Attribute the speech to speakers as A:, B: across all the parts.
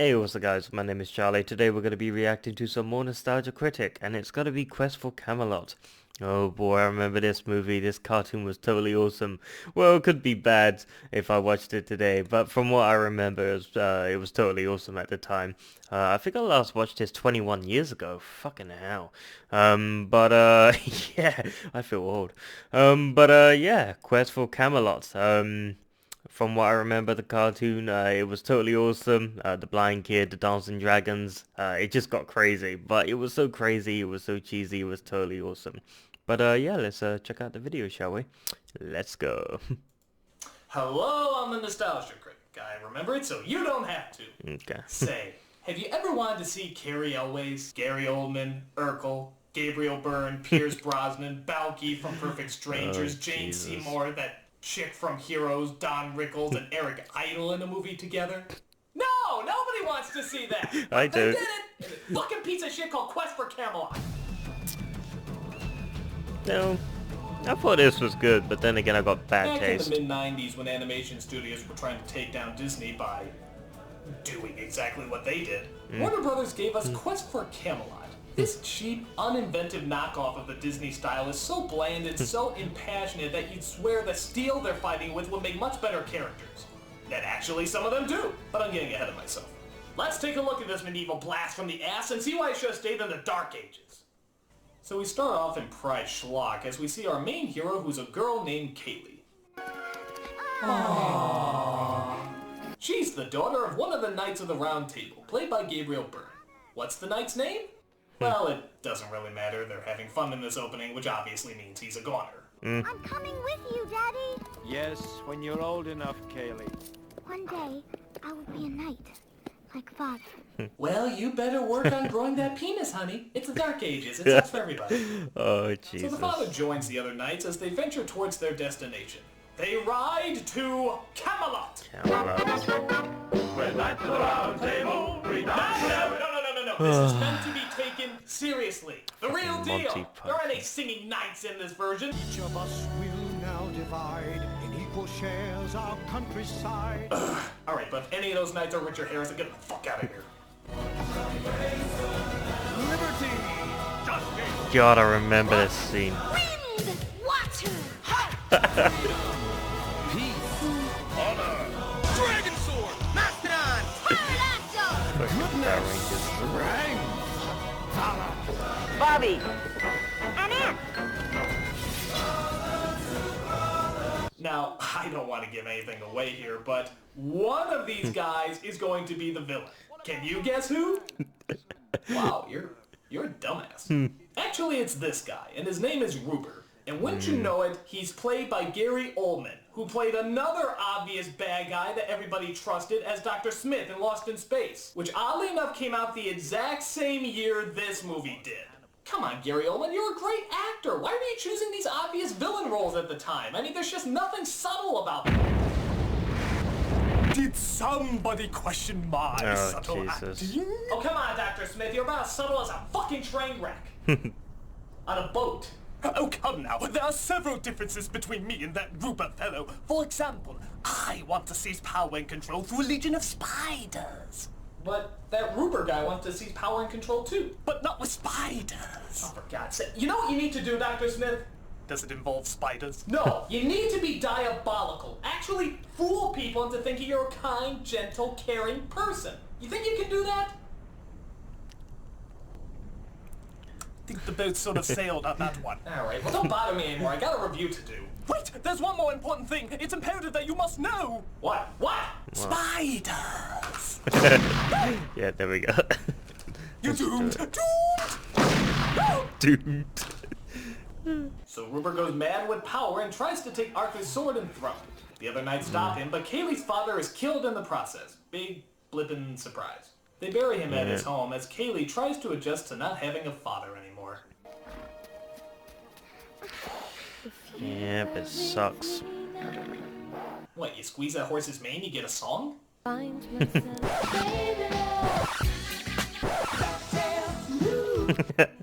A: Hey, what's up guys, my name is Charlie. Today we're going to be reacting to some more nostalgia Critic, and it's going to be Quest for Camelot. Oh boy, I remember this movie. This cartoon was totally awesome. Well, it could be bad if I watched it today, but from what I remember, it was totally awesome at the time. I think I last watched this 21 years ago. Fucking hell. Yeah, I feel old. Yeah, Quest for Camelot. From what I remember the cartoon, it was totally awesome. The blind kid, the dancing dragons, it just got crazy. But it was so crazy, it was so cheesy, it was totally awesome. But yeah, let's check out the video, shall we? Let's go.
B: Hello, I'm the Nostalgia Critic. I remember it so you don't have to.
A: Okay.
B: Say, have you ever wanted to see Carrie Elways, Gary Oldman, Urkel, Gabriel Byrne, Pierce Brosnan, Balky from Perfect Strangers, Jane
A: Jesus.
B: Seymour, that chick from Heroes, Don Rickles, and Eric Idle in a movie together? No, nobody wants to see that.
A: I do.
B: They did it in a fucking piece of shit called Quest for Camelot.
A: No, I thought this was good, but then again I got bad
B: Back
A: taste.
B: in the mid-90s when animation studios were trying to take down Disney by doing exactly what they did, Warner Brothers gave us Quest for Camelot. This cheap, uninventive knockoff of the Disney style is so bland and so impassionate that you'd swear the steel they're fighting with would make much better characters. And actually some of them do, but I'm getting ahead of myself. Let's take a look at this medieval blast from the ass and see why I should have stayed in the Dark Ages. So we start off in Pride Schlock as we see our main hero who's a girl named Kaylee. Aww. She's the daughter of one of the Knights of the Round Table, played by Gabriel Byrne. What's the knight's name? Well, it doesn't really matter. They're having fun in this opening, which obviously means he's a goner.
C: I'm coming with you, Daddy.
D: Yes, when you're old enough, Kaylee.
C: One day, I will be a knight, like Father.
B: Well, you better work on growing that penis, honey. It's the Dark Ages. It sucks for everybody.
A: Oh,
B: So
A: Jesus.
B: the father joins the other knights as they venture towards their destination. They ride to Camelot.
A: Camelot.
B: When knights of the Round Table, no. This is meant to be taken seriously. The real
A: Monty
B: deal. There aren't
A: Python.
B: any singing knights in this version.
E: Each of us will now divide in equal shares our countryside.
B: Alright, but if any of those knights are Richard Harrison, get the fuck out of here.
E: Liberty! Justice!
A: God, I remember this scene.
C: Wind! Water!
E: Peace! Honor! Dragon sword! Mastodon!
C: Pterodactyl!
A: Fucking Power Rangers.
E: Strength! Valor!
F: Bobby!
C: An ant!
B: Now, I don't want to give anything away here, but one of these guys is going to be the villain. Can you guess who? Wow, you're a dumbass. Actually, it's this guy, and his name is Ruber. And wouldn't you know it, he's played by Gary Oldman, who played another obvious bad guy that everybody trusted as Dr. Smith in Lost in Space, which oddly enough came out the exact same year this movie did. Come on, Gary Oldman, you're a great actor. Why were you choosing these obvious villain roles at the time? I mean, there's just nothing subtle about them. Did somebody question my subtle
A: Jesus.
B: acting? Oh, come on, Dr. Smith, you're about as subtle as a fucking train wreck. On a boat. Oh, come now. There are several differences between me and that Ruber fellow. For example, I want to seize power and control through a legion of spiders. But that Ruber guy wants to seize power and control too. But not with spiders. Oh, for God's sake. You know what you need to do, Dr. Smith? Does it involve spiders? No, you need to be diabolical. Actually fool people into thinking you're a kind, gentle, caring person. You think you can do that? I think the boat sort of sailed on that one. Alright, well don't bother me anymore. I got a review to do. Wait, there's one more important thing. It's imperative that you must know. What? What? Spiders.
A: Yeah, there we go.
B: You're doomed.
A: Doomed.
B: So Ruber goes mad with power and tries to take Arthur's sword and throne. The other knights stop him, but Kaylee's father is killed in the process. Big, blippin' surprise. They bury him at his home as Kaylee tries to adjust to not having a father anymore.
A: Yep, it sucks.
B: What, you squeeze that horse's mane, you get a song?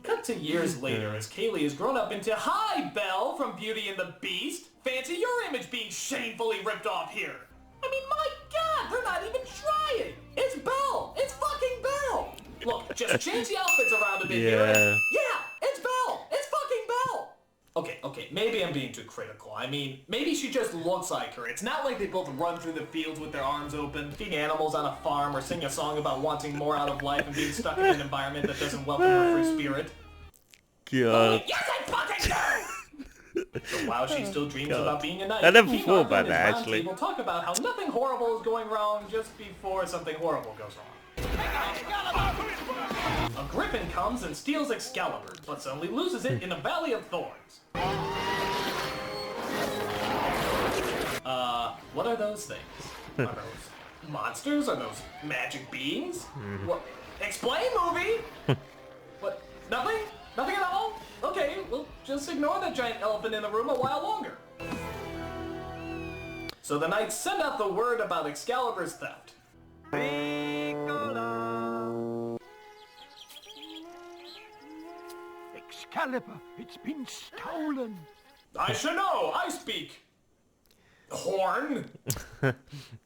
B: Cut to years later as Kaylee has grown up into Hi, Belle from Beauty and the Beast. Fancy your image being shamefully ripped off here. I mean, my God, they're not even trying. It's Belle. It's let's change the outfits around a bit here. Yeah, it's Belle. It's fucking Belle. Okay, maybe I'm being too critical. I mean, maybe she just looks like her. It's not like they both run through the fields with their arms open, feeding animals on a farm, or sing a song about wanting more out of life and being stuck in an environment that doesn't welcome her free spirit.
A: God.
B: Yes, I fucking do! So while she still dreams about being a knight,
A: I never
B: King
A: thought
B: Arthur
A: about
B: and his
A: that,
B: round
A: actually.
B: table talk about how nothing horrible is going wrong just before something horrible goes wrong. A griffin comes and steals Excalibur, but suddenly loses it in a valley of thorns. What are those things? Are those monsters? Are those magic beings? What? Explain, movie! What? Nothing? Nothing at all? Okay, well, just ignore that giant elephant in the room a while longer. So the knights send out the word about Excalibur's theft.
E: Excalibur, it's been stolen.
B: I should know, I speak horn.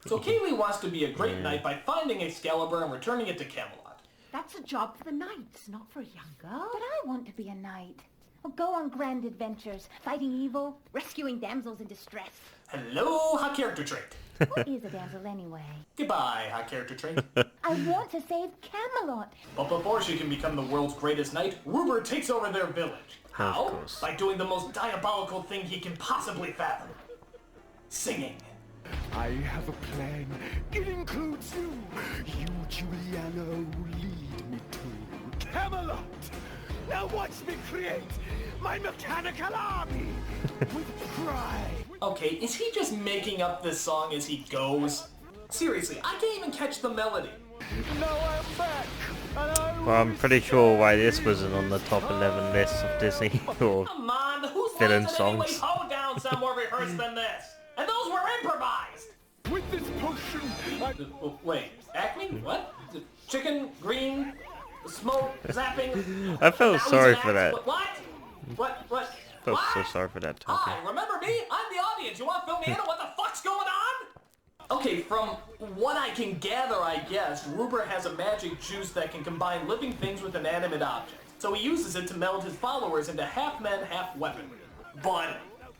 B: So Kaylee wants to be a great knight by finding Excalibur and returning it to Camelot.
F: That's a job for the knights, not for a young girl.
C: But I want to be a knight. I'll go on grand adventures, fighting evil, rescuing damsels in distress.
B: Hello, hot character trait.
C: What is a damsel anyway?
B: Goodbye, hot character trait.
C: I want to save Camelot.
B: But before she can become the world's greatest knight, Rupert takes over their village. How?
A: course.
B: By doing the most diabolical thing he can possibly fathom. Singing.
E: I have a plan. It includes you. You, Giuliano, lead me to Camelot. Now watch me create my mechanical army with pride.
B: Okay, is he just making up this song as he goes? Seriously, I can't even catch the melody.
E: Now I'm back, and I
A: Well, I'm pretty sure why this wasn't on the top 11 list of Disney or
B: Come on, whose
A: villain
B: lines did anyone
A: songs.
B: hold down some more rehearsed than this? And those were improvised!
E: with this potion,
B: Wait, Acme? What? Chicken, green, smoke, zapping?
A: I felt
B: Now he's
A: sorry
B: an
A: for that.
B: axe? What?
A: I felt so sorry for that talking.
B: Hi, remember me? I'm the audience. You want to fill me in on what the fuck's going on? Okay, from what I can gather, I guess, Rupert has a magic juice that can combine living things with inanimate objects. So he uses it to meld his followers into half men, half weapon. But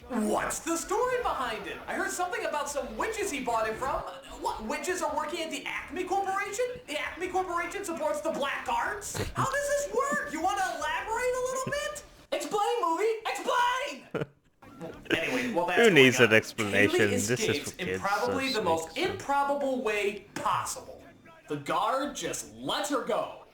B: what's the story behind it? I heard something about some witches he bought it from. What, witches are working at the Acme Corporation? The Acme Corporation supports the Black Arts? How does this work? You want to elaborate a little bit? Explain, movie! Explain! Anyway, well, that's
A: Who needs
B: going on.
A: an explanation?
B: Kaylee
A: This is
B: escapes
A: for kids,
B: in probably
A: so
B: the most
A: sweet.
B: improbable way possible. The guard just lets her go.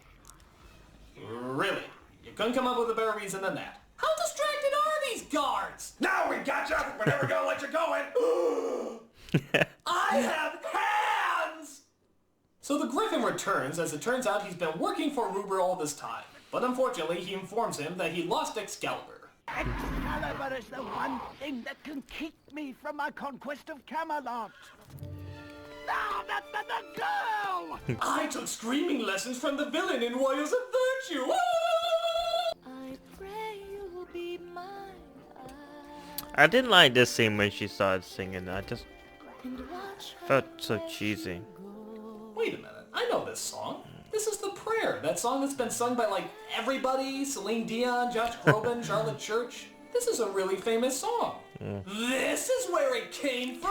B: Really? You couldn't come up with a better reason than that. How distracted are these guards? Now we got you! We're never gonna let you go in! I have hands! So the Griffin returns. As it turns out, he's been working for Rupert all this time. But unfortunately, he informs him that he lost Excalibur.
E: Excalibur is the one thing that can keep me from my conquest of Camelot. No, that's not the girl!
B: I took screaming lessons from the villain in Warriors of Virtue!
C: I pray you will be mine.
A: I didn't like this scene when she started singing. I just
C: And watch
A: felt so cheesy.
B: Wait a minute, I know this song. This is The Prayer, that song that's been sung by like everybody, Celine Dion, Josh Groban, Charlotte Church. This is a really famous song. This is where it came from?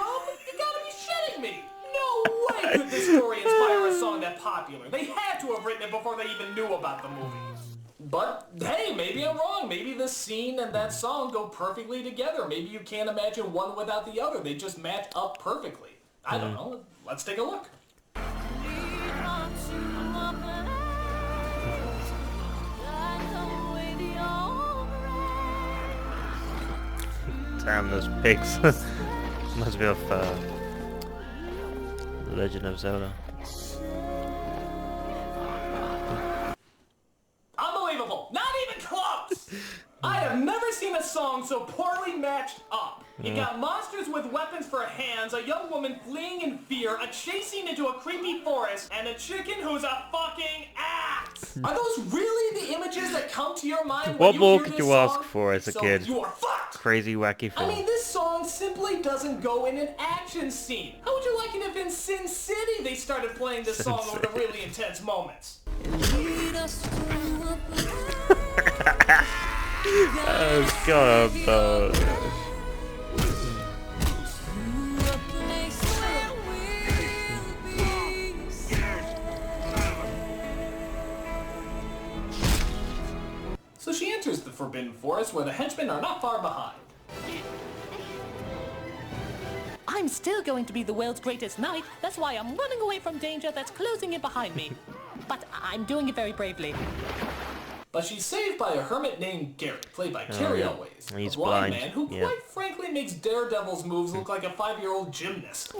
B: You gotta be shitting me! No way could this story inspire a song that popular. They had to have written it before they even knew about the movie. But hey, maybe I'm wrong. Maybe this scene and that song go perfectly together. Maybe you can't imagine one without the other. They just match up perfectly. I don't know. Let's take a look.
A: Damn, those pigs. Must be of Legend of Zelda.
B: Unbelievable! Not even close! I have never seen a song so poorly matched up. You got monsters with weapons for hands, a young woman fleeing in fear, a chasing into a creepy forest, and a chicken who's a fucking axe! Are those really the images that come to your mind when
A: What
B: you
A: more
B: hear
A: could
B: this
A: you ask
B: song?
A: for as a
B: So
A: kid?
B: you are fucked!
A: Crazy, wacky
B: I
A: film.
B: mean, this song simply doesn't go in an action scene. How would you like it if in Sin City they started playing this
A: Sin
B: song over the
A: City.
B: really intense moments?
A: Oh god, no.
B: So she enters the Forbidden Forest where the henchmen are not far behind.
G: I'm still going to be the world's greatest knight. That's why I'm running away from danger that's closing in behind me. But I'm doing it very bravely.
B: But she's saved by a hermit named Gary, played by Carrie
A: yeah.
B: Elways,
A: He's
B: a blind
A: blind,
B: man who
A: yeah.
B: quite frankly makes Daredevil's moves look like a 5-year-old gymnast.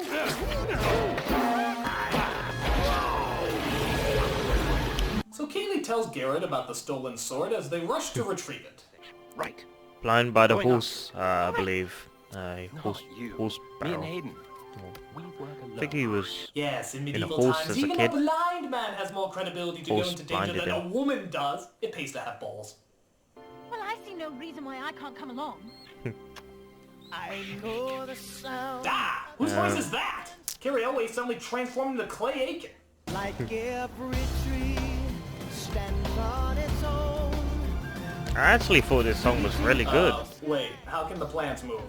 B: So Kaylee tells Garrett about the stolen sword as they rush to retrieve it.
D: Right.
A: Blind by the
D: Going up.
A: horse, I believe. Horse
D: Me
A: barrel.
D: and Hayden. We work alone.
A: I think he was...
B: Yes, in
A: a
B: medieval
A: horse
B: times,
A: as a
B: even a
A: kid.
B: blind man has more credibility to go
A: Horse
B: into danger
A: blinded
B: than a
A: him.
B: woman does. It pays to have balls.
C: Well, I see no reason why I can't come along.
F: I know the sound
B: Ah! Whose voice is that? Carrie Elways suddenly transformed into Clay Aiken.
F: like every tree stands on its own.
A: I actually thought this song was really good.
B: Wait, how can the plants move?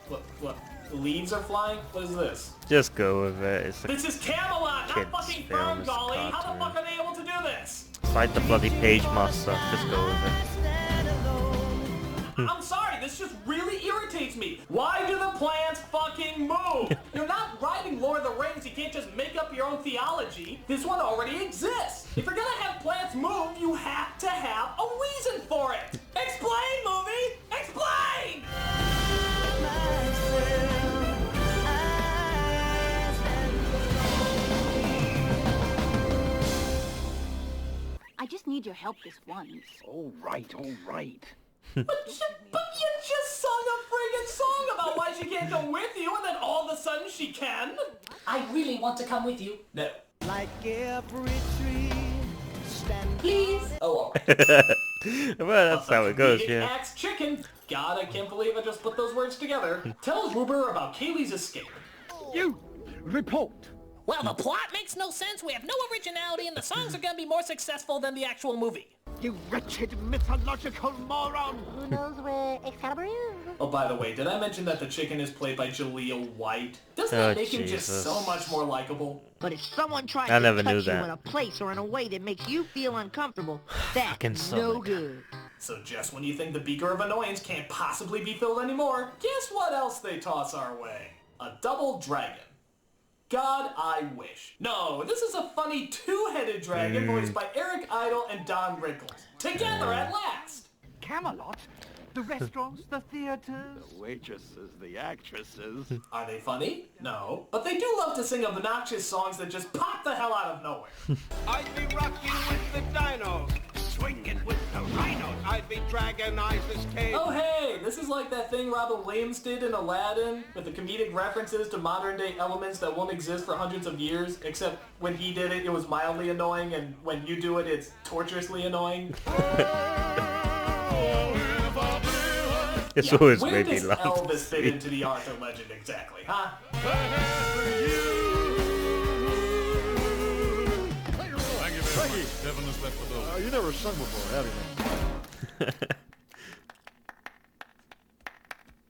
B: What? The leaves are flying? What is this?
A: Just go with it. It's a
B: This is Camelot,
A: Kids
B: not fucking
A: film,
B: Fern
A: it's
B: Golly! How the
A: cartoon.
B: fuck are they able to do this?
A: fight the bloody page master. Just go with it.
F: Stand alone.
B: I'm sorry, this just really irritates me. Why do the plants fucking move? You're not writing Lord of the Rings, you can't just make up your own theology. This one already exists. If you're gonna have plants move, you have to have a reason for it. Explain, movie! Explain!
C: I just need your help this once.
D: All right, all right.
B: But you just sung a friggin' song about why she can't come with you, and then all of a sudden she can? I really want to come with you. No.
F: Like every tree stands.
B: Please? Oh, alright.
A: Well, that's how it goes,
B: Comedic
A: yeah.
B: Axe chicken. God, I can't believe I just put those words together. Tells Ruber about Kaylee's escape.
E: You! Report!
G: Well, the plot makes no sense, we have no originality, and the songs are gonna be more successful than the actual movie.
E: You wretched mythological moron!
C: Who knows where Excalibur is?
B: Oh, by the way, did I mention that the chicken is played by Jaleel White? Doesn't
A: Oh,
B: that make him just
A: Jesus.
B: so much more likable?
F: But if someone tries
A: I
F: to
A: never knew
F: touch you
A: that.
F: in a place or in a way that makes you feel uncomfortable,
A: Fucking
F: that's no
A: Sonic.
F: good.
B: So just when you think the beaker of annoyance can't possibly be filled anymore, guess what else they toss our way? A double dragon. God, I wish. No, this is a funny two-headed dragon voiced by Eric Idle and Don Rickles. Together at last!
E: Camelot? The restaurants, the theaters?
D: Waitresses, the actresses.
B: Are they funny? No. But they do love to sing obnoxious songs that just pop the hell out of nowhere.
H: I'd be rocking with the dinos, swinging with the rhinos. I'd be dragging Isis cave.
B: Oh hey, this is like that thing Robin Williams did in Aladdin with the comedic references to modern day elements that won't exist for hundreds of years, except when he did it, it was mildly annoying, and when you do it, it's torturously annoying.
A: It's
B: Yeah,
A: always
B: where
A: made me
B: does
A: laugh.
B: Elvis fit into the Arthur legend exactly, huh?
E: You never sung before, have you?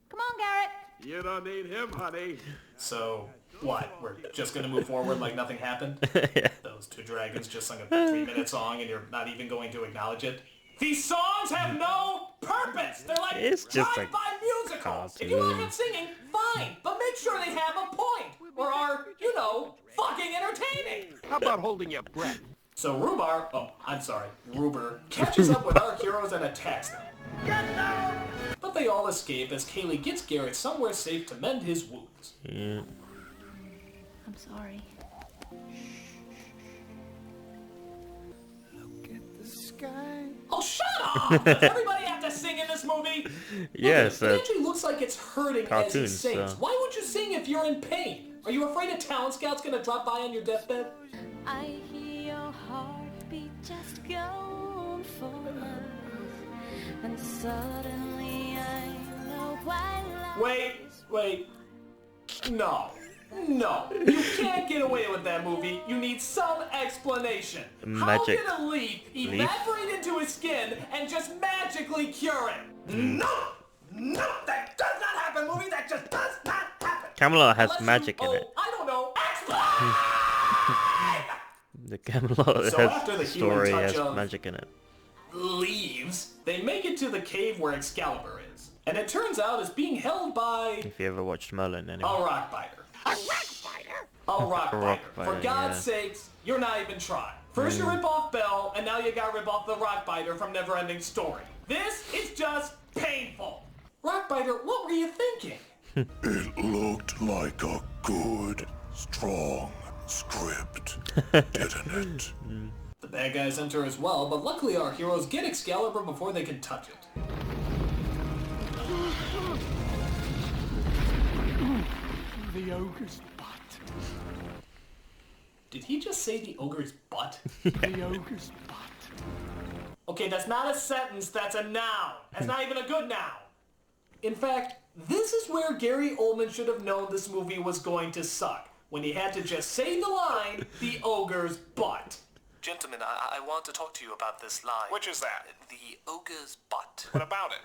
C: Come on, Garrett.
H: You don't need him, honey.
B: So, what? We're just gonna move forward like nothing happened?
A: Yeah.
B: Those two dragons just sung a 3-minute song and you're not even going to acknowledge it? These songs have no purpose! They're like
A: It's just a
B: drive-by musicals! If you want them singing, fine, but make sure they have a point! Or are, you know, fucking entertaining!
D: How about holding your breath?
B: So Ruber catches up with our heroes and attacks them. But they all escape as Kaylee gets Garrett somewhere safe to mend his wounds.
A: Yeah.
C: I'm sorry.
B: Oh, shut up! Does everybody have to sing in this movie?
A: Yes,
B: Look, it actually looks like it's hurting as he
A: cartoons,
B: sings.
A: so-
B: Why would you sing if you're in pain? Are you afraid a talent scout's gonna drop by on your deathbed?
C: I hear your heartbeat just go for miles, and suddenly I know why life
B: Wait. No. No, you can't get away with that movie. You need some explanation.
A: Magic.
B: How can a leaf evaporate into his skin and just magically cure it? No! No! That does not happen, movie! That just does not happen!
A: Camelot has
B: Unless
A: magic
B: you,
A: in it.
B: I don't know, explain!
A: The Camelot
B: So after the healing
A: story
B: touch
A: has
B: of
A: magic in it.
B: leaves, they make it to the cave where Excalibur is. And it turns out it's being held by
A: If you ever watched Merlin, anyway.
B: a rock biter.
H: A rock fighter?
B: A rock
A: A
B: biter.
A: rock
B: For
A: biter,
B: God's
A: yeah.
B: sakes, you're not even trying. First you rip off Belle, and now you gotta rip off the rock biter from Neverending Story. This is just painful. Rock biter, what were you thinking?
I: It looked like a good, strong script, didn't it?
B: The bad guys enter as well, but luckily our heroes get Excalibur before they can touch it.
E: The ogre's butt.
B: Did he just say the ogre's butt?
E: The ogre's butt.
B: Okay, that's not a sentence, that's a noun. That's not even a good noun. In fact, this is where Gary Oldman should have known this movie was going to suck, when he had to just say the line, the ogre's butt. Gentlemen, I want to talk to you about this line.
H: Which is that?
B: The ogre's butt.
H: What about it?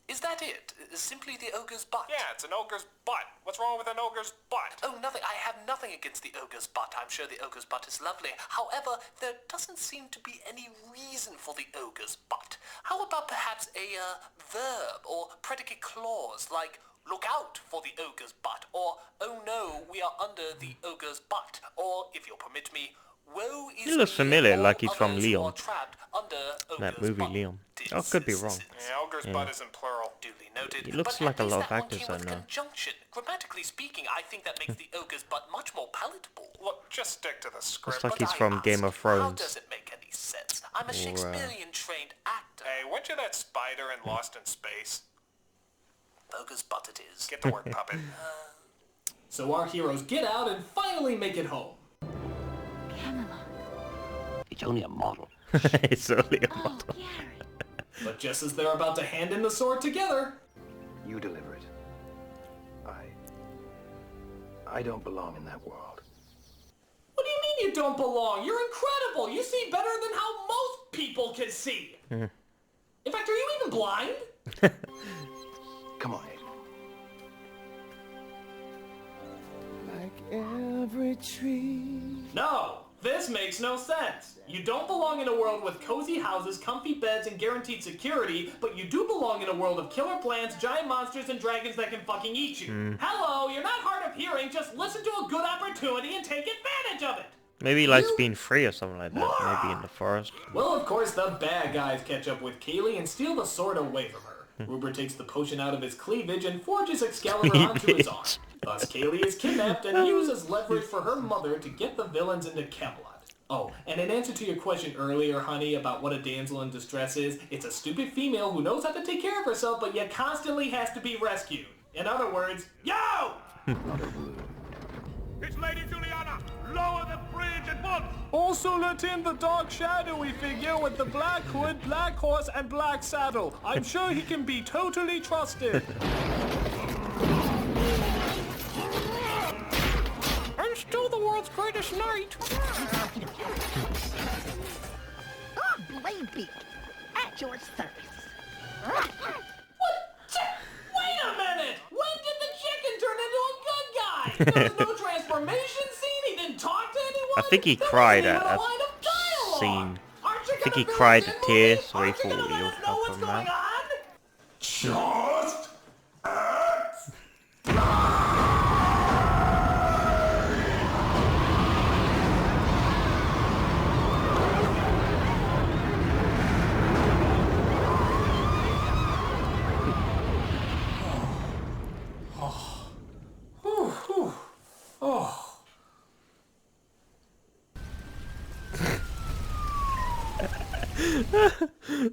B: Is that it? Simply the ogre's butt?
H: Yeah, it's an ogre's butt. What's wrong with an ogre's butt?
B: Oh, nothing. I have nothing against the ogre's butt. I'm sure the ogre's butt is lovely. However, there doesn't seem to be any reason for the ogre's butt. How about perhaps a verb or predicate clause like look out for the ogre's butt, or oh no, we are under the ogre's butt, or if you'll permit me, woe is
A: He looks
B: me,
A: familiar,
B: all
A: like he's from
B: others who
A: Leon.
B: are trapped under
A: That
B: ogre's
A: movie,
B: butt.
A: Leon. Oh, could be wrong.
H: Yeah, ogre's butt is in plural.
B: Duly noted.
A: He looks
B: But
A: like
B: at
A: a
B: least
A: lot of
B: that one
A: actors
B: came
A: I
B: with
A: know.
B: Conjunction. Grammatically speaking, I think that makes the ogre's butt much more palatable.
H: Look, just stick to the script.
A: Looks like he's
B: I
A: from
B: ask,
A: Game of
B: How
A: Thrones.
B: does it make any sense? I'm a Shakespearean trained actor.
H: Hey, weren't you that spider in Lost in Space?
B: Ogre's butt it is.
H: Get to work, puppet.
B: So our heroes get out and finally make it home.
C: Camelot.
D: It's only a model.
A: It's only a
C: Oh,
A: model.
C: Gary.
B: But just as they're about to hand in the sword together,
J: You deliver it. I don't belong in that world.
B: what do you mean you don't belong? You're incredible. You see better than how most people can see. In fact, are you even blind?
J: Come on, Aiden.
F: Like every tree.
B: No, this makes no sense. You don't belong in a world with cozy houses, comfy beds, and guaranteed security, but you do belong in a world of killer plants, giant monsters, and dragons that can fucking eat you. Hello, you're not hard of hearing, just listen to a good opportunity and take advantage of it.
A: Maybe he likes being free or something like that. Maybe in the forest.
B: Well, of course, the bad guys catch up with Kaylee and steal the sword away from her. Ruber takes the potion out of his cleavage and forges Excalibur onto his arm. Thus, Kaylee is kidnapped and uses leverage for her mother to get the villains into Camelot. Oh, and in answer to your question earlier, honey, about what a damsel in distress is, it's a stupid female who knows how to take care of herself, but yet constantly has to be rescued. In other words, yo!
H: It's Lady Juliana! Lower the bridge at once!
B: Also let in the dark shadowy figure with the black hood, black horse, and black saddle. I'm sure he can be totally trusted. I'm still the world's greatest knight.
F: Oh, baby. At your service.
B: Wait a minute! When did the chicken turn into a good guy? There was no transformation scene, he didn't talk to anyone?
A: I think he
B: There
A: cried
B: wasn't
A: at
B: even a
A: a
B: line of dialogue.
A: scene.
B: Aren't you
A: I think
B: gonna
A: he
B: fill
A: cried
B: us
A: a
B: in,
A: tear,
B: movie?
A: so he
B: Aren't you
A: thought
B: gonna
A: he
B: let
A: would
B: us know
A: help
B: what's
A: him
B: going
A: out.
B: on?
I: Just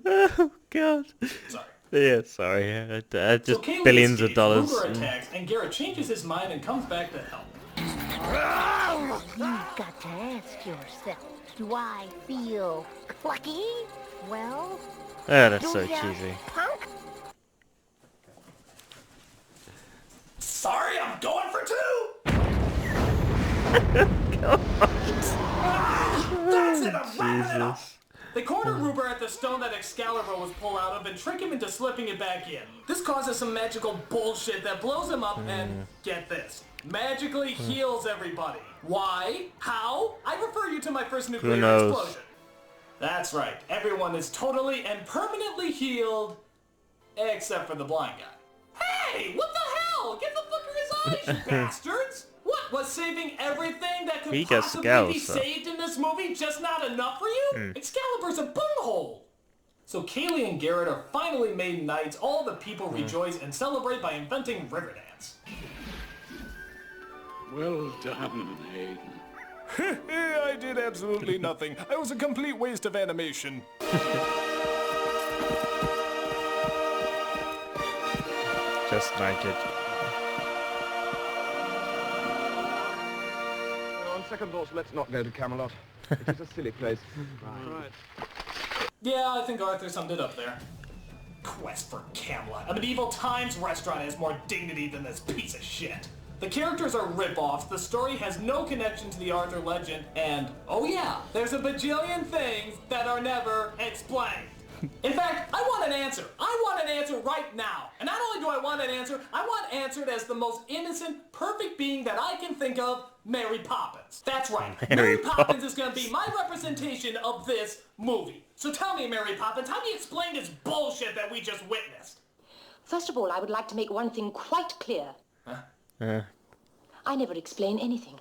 A: Oh God.
B: Sorry.
A: Yeah, sorry. Just
B: So Kaylee
A: billions of
B: escapes,
A: dollars.
B: Ruger attacks, and Garrett changes his mind and comes back to help.
C: You've got to ask yourself, do I feel clucky? Well,
A: Oh, that's so
C: do ya,
A: cheesy.
C: punk?
B: Sorry, I'm going for 2! That's it, I'm wrapping it up! They corner Ruber at the stone that Excalibur was pulled out of and trick him into slipping it back in. This causes some magical bullshit that blows him up and, get this, magically heals everybody. Why? How? I refer you to my first nuclear explosion. That's right, everyone is totally and permanently healed, except for the blind guy. Hey, what the hell? Get the fucker his eyes, you bastards! What, was saving everything that could possibly be saved in this movie just not enough for you? Excalibur's a bunghole! So Kaylee and Garrett are finally made knights. All the people rejoice and celebrate by inventing Riverdance.
E: Well done, Hayden.
B: I did absolutely nothing. I was a complete waste of animation.
A: Just like it.
J: On second thoughts, let's not go to Camelot. It is a silly place. Right.
B: Yeah, I think Arthur summed it up there. Quest for Camelot. A medieval times restaurant has more dignity than this piece of shit. The characters are rip-offs, the story has no connection to the Arthur legend, and, oh yeah, there's a bajillion things that are never explained. In fact, I want an answer. I want an answer right now. And not only do I want an answer, I want answered as the most innocent, perfect being that I can think of, Mary Poppins. That's right. Mary Poppins is going to be my representation of this movie. So tell me, Mary Poppins, how do you explain this bullshit that we just witnessed?
K: First of all, I would like to make one thing quite clear. I never explain anything.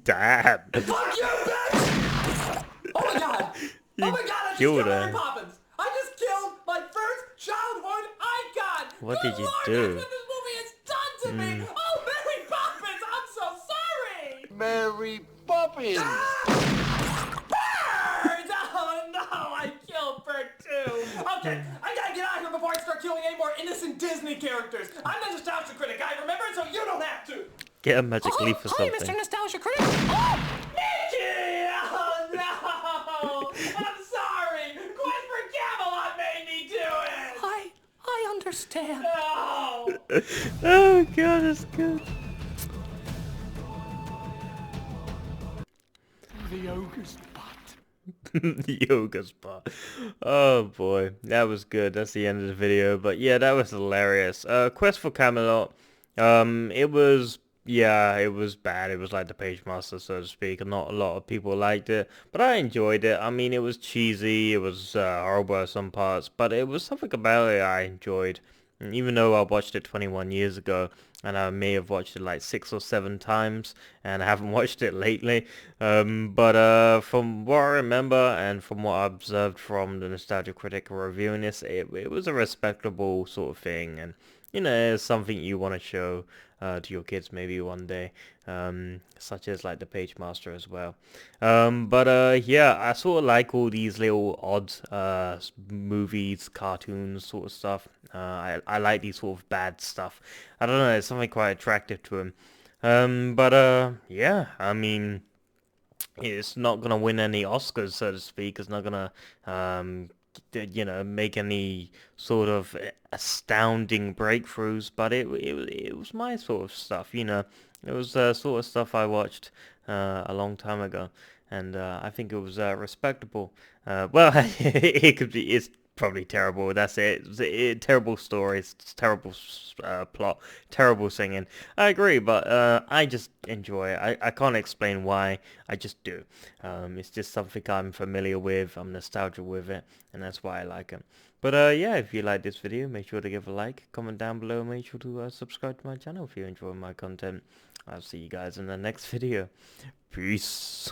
A: Damn.
B: Fuck you, bitch! Oh my god! Oh my god, I just killed Mary Poppins! I just killed my first childhood icon!
A: What did you
B: Lord,
A: do?
B: that's what this movie has done to me! Oh, Mary Poppins! I'm so sorry!
H: Mary Poppins!
B: Birds! Oh no, I killed Bird too! Okay, I gotta get out of here before I start killing any more innocent Disney characters! I'm the Nostalgia Critic, I remember it so you don't have to!
A: Get a magic leaf or something.
G: Hi, Mr. Nostalgia Critic. Oh!
B: Mickey! Oh no! I'm sorry! Quest for Camelot made me do it!
G: I understand.
B: No!
A: Oh god, that's good.
E: The ogre's butt.
A: The yoga spot. Oh boy, that was good. That's the end of the video. But yeah, that was hilarious. Quest for Camelot. It was bad. It was like the Page Master, so to speak. Not a lot of people liked it, but I enjoyed it. I mean, it was cheesy. It was horrible at some parts, but it was something about it I enjoyed. And even though I watched it 21 years ago, and I may have watched it like 6 or 7 times, and I haven't watched it lately. But from what I remember, and from what I observed from the Nostalgia Critic reviewing this, it was a respectable sort of thing, and you know, it's something you want to show to your kids maybe one day, such as like the Page Master as well. Yeah, I sort of like all these little odd movies, cartoons, sort of stuff. I like these sort of bad stuff. I don't know, it's something quite attractive to him. Yeah, I mean, it's not gonna win any Oscars, so to speak. It's not gonna you know, make any sort of astounding breakthroughs, but it was my sort of stuff, you know. It was sort of stuff I watched a long time ago, and I think it was respectable. Well, it's probably terrible. That's it. Terrible stories, terrible plot, terrible singing. I agree, but I just enjoy it. I can't explain why. I just do. It's just something I'm familiar with. I'm nostalgic with it, and that's why I like it. But yeah, if you like this video, make sure to give a like, comment down below, make sure to subscribe to my channel if you enjoy my content. I'll see you guys in the next video. Peace.